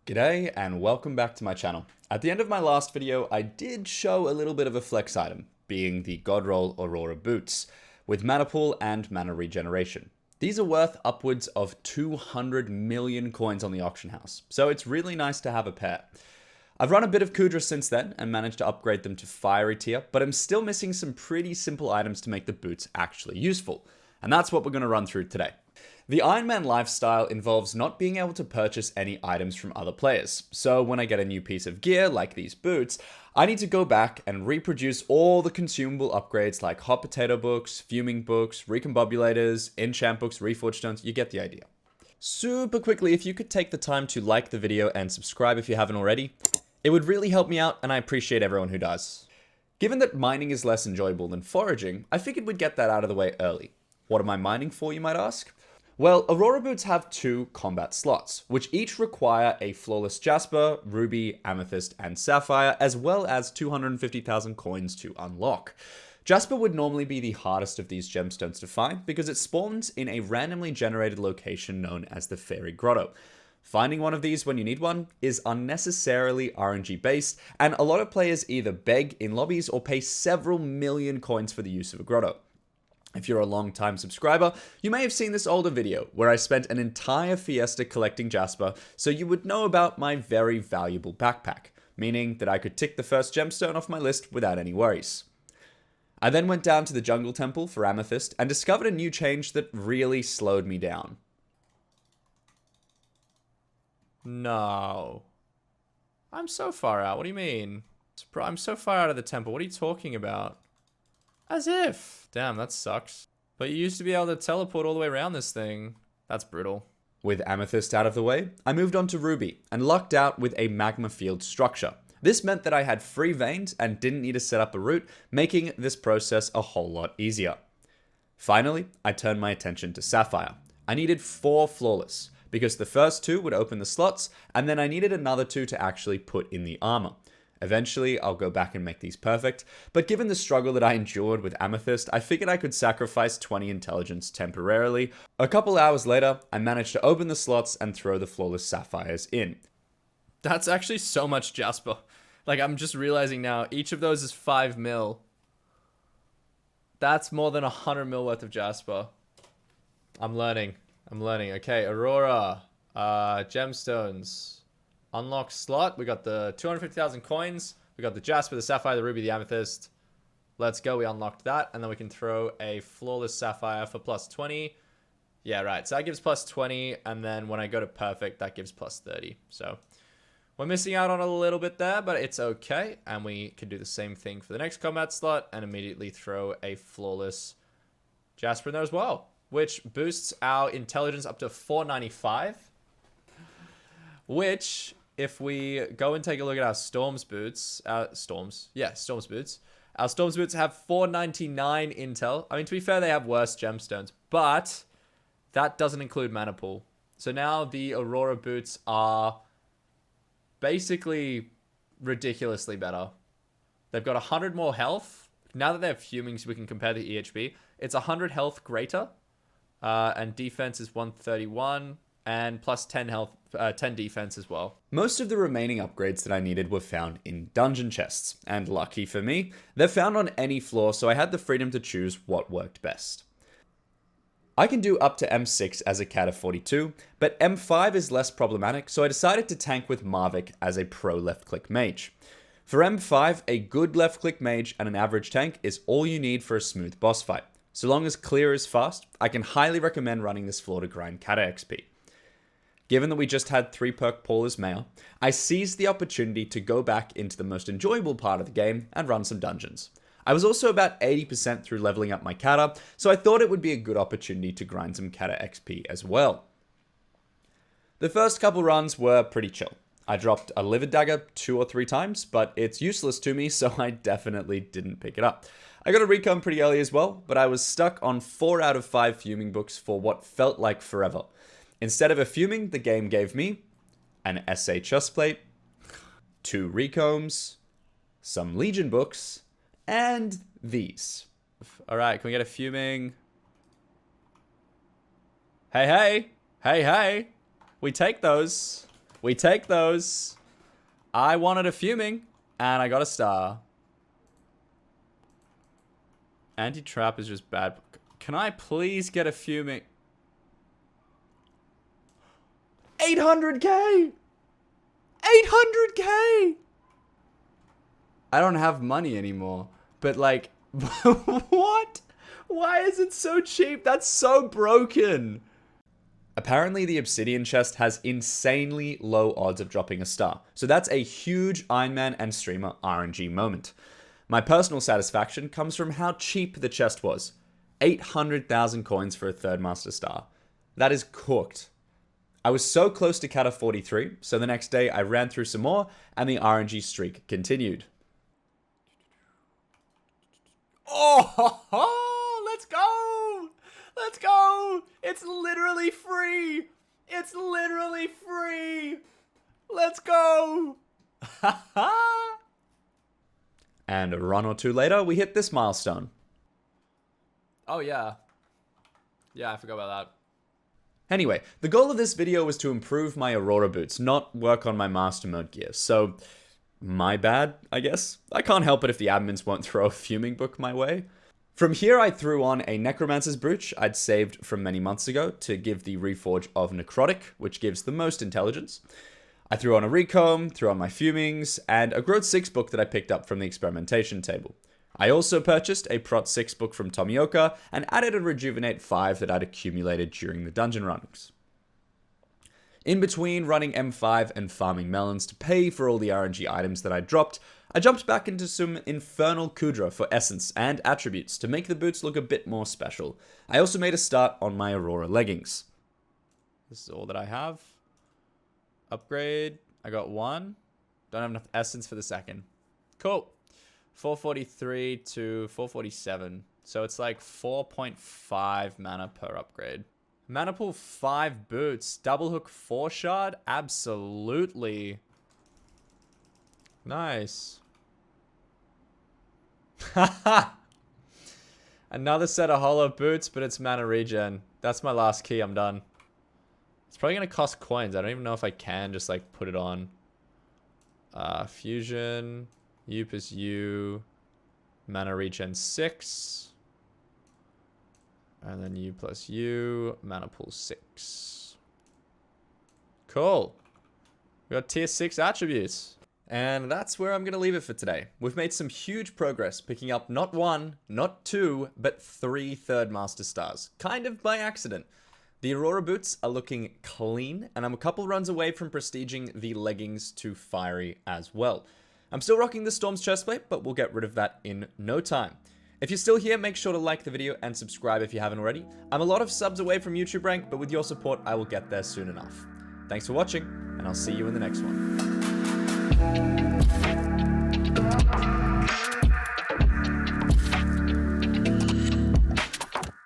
G'day and welcome back to my channel. At the end of my last video, I did show a little bit of a flex item, being the Godroll Aurora Boots, with mana pool and mana regeneration. These are worth upwards of 200 million coins on the auction house, so it's really nice to have a pair. I've run a bit of Kudra since then and managed to upgrade them to Fiery tier, but I'm still missing some pretty simple items to make the boots actually useful, and that's what we're going to run through today. The Iron Man lifestyle involves not being able to purchase any items from other players, so when I get a new piece of gear, like these boots, I need to go back and reproduce all the consumable upgrades like hot potato books, fuming books, recombobulators, enchant books, reforged stones, you get the idea. Super quickly, if you could take the time to like the video and subscribe if you haven't already, it would really help me out and I appreciate everyone who does. Given that mining is less enjoyable than foraging, I figured we'd get that out of the way early. What am I mining for, you might ask? Well, Aurora Boots have 2 combat slots, which each require a Flawless Jasper, Ruby, Amethyst, and Sapphire, as well as 250,000 coins to unlock. Jasper would normally be the hardest of these gemstones to find because it spawns in a randomly generated location known as the Fairy Grotto. Finding one of these when you need one is unnecessarily RNG based, and a lot of players either beg in lobbies or pay several million coins for the use of a grotto. If you're a long-time subscriber, you may have seen this older video where I spent an entire fiesta collecting Jasper, so you would know about my very valuable backpack, meaning that I could tick the first gemstone off my list without any worries. I then went down to the Jungle Temple for Amethyst and discovered a new change that really slowed me down. No. I'm so far out. What do you mean? I'm so far out of the temple. What are you talking about? As if. Damn, that sucks. But you used to be able to teleport all the way around this thing. That's brutal. With Amethyst out of the way, I moved on to Ruby and lucked out with a magma field structure. This meant that I had free veins and didn't need to set up a route, making this process a whole lot easier. Finally, I turned my attention to Sapphire. I needed 4 Flawless, because the first 2 would open the slots, and then I needed another 2 to actually put in the armor. Eventually, I'll go back and make these perfect, but given the struggle that I endured with Amethyst, I figured I could sacrifice 20 intelligence temporarily. A couple hours later, I managed to open the slots and throw the Flawless Sapphires in. That's actually so much Jasper. Like, I'm just realizing now, each of those is 5 mil. That's more than 100 mil worth of Jasper. I'm learning. Okay, Aurora. Gemstones. Unlock slot. We got the 250,000 coins. We got the Jasper, the Sapphire, the Ruby, the Amethyst. Let's go. We unlocked that. And then we can throw a Flawless Sapphire for plus 20. Yeah, right. So that gives plus 20. And then when I go to perfect, that gives plus 30. So we're missing out on a little bit there, but it's okay. And we can do the same thing for the next combat slot and immediately throw a Flawless Jasper in there as well, which boosts our intelligence up to 495. Which, if we go and take a look at our Storms boots, Storms boots. Our Storms boots have 499 intel. I mean, to be fair, they have worse gemstones, but that doesn't include mana pool. So now the Aurora boots are basically ridiculously better. They've got 100 more health. Now that they have fuming, so we can compare the EHP. It's 100 health greater, and defense is 131. And plus 10 health, 10 defense as well. Most of the remaining upgrades that I needed were found in dungeon chests, and lucky for me, they're found on any floor, so I had the freedom to choose what worked best. I can do up to M6 as a cat of 42, but M5 is less problematic, so I decided to tank with Marvik as a pro left-click mage. For M5, a good left-click mage and an average tank is all you need for a smooth boss fight. So long as clear is fast, I can highly recommend running this floor to grind Kata XP. Given that we just had 3 perk Paul as mayor, I seized the opportunity to go back into the most enjoyable part of the game and run some dungeons. I was also about 80% through leveling up my Kata, so I thought it would be a good opportunity to grind some Kata XP as well. The first couple runs were pretty chill. I dropped a Livid Dagger 2 or 3 times, but it's useless to me, so I definitely didn't pick it up. I got a recon pretty early as well, but I was stuck on 4 out of 5 fuming books for what felt like forever. Instead of a fuming, the game gave me an SA chestplate, 2 recombs, some Legion books, and these. Alright, can we get a fuming? Hey, hey! Hey, hey! We take those. We take those. I wanted a fuming, and I got a star. Anti-trap is just bad. Can I please get a fuming? 800k! 800k! I don't have money anymore. But like, what? Why is it so cheap? That's so broken. Apparently the Obsidian chest has insanely low odds of dropping a star. So that's a huge Iron Man and streamer RNG moment. My personal satisfaction comes from how cheap the chest was. 800,000 coins for a third master star. That is cooked. I was so close to Kata 43, so the next day I ran through some more and the RNG streak continued. Oh, let's go! Let's go! It's literally free! It's literally free! Let's go! And a run or two later, we hit this milestone. Oh yeah. Yeah, I forgot about that. Anyway, the goal of this video was to improve my Aurora boots, not work on my master mode gear. So, my bad, I guess. I can't help it if the admins won't throw a fuming book my way. From here, I threw on a Necromancer's Brooch I'd saved from many months ago to give the Reforge of Necrotic, which gives the most intelligence. I threw on a Recomb, threw on my Fumings, and a Growth 6 book that I picked up from the experimentation table. I also purchased a Prot 6 book from Tomioka and added a Rejuvenate 5 that I'd accumulated during the dungeon runnings. In between running M5 and farming melons to pay for all the RNG items that I dropped, I jumped back into some Infernal Kudra for essence and attributes to make the boots look a bit more special. I also made a start on my Aurora leggings. This is all that I have. Upgrade. I got one. Don't have enough essence for the second. Cool. 443 to 447. So it's like 4.5 mana per upgrade. Mana pool 5 boots. Double hook 4 shard. Absolutely. Nice. Another set of hollow boots, but it's mana regen. That's my last key. I'm done. It's probably going to cost coins. I don't even know if I can just like put it on. Fusion. U plus U. Mana regen 6. And then U plus U. Mana pool 6. Cool. We got tier 6 attributes. And that's where I'm going to leave it for today. We've made some huge progress, picking up not 1, not 2, but 3 third master stars. Kind of by accident. The Aurora boots are looking clean, and I'm a couple runs away from prestiging the leggings to fiery as well. I'm still rocking the Storm's chestplate, but we'll get rid of that in no time. If you're still here, make sure to like the video and subscribe if you haven't already. I'm a lot of subs away from YouTube rank, but with your support, I will get there soon enough. Thanks for watching, and I'll see you in the next one.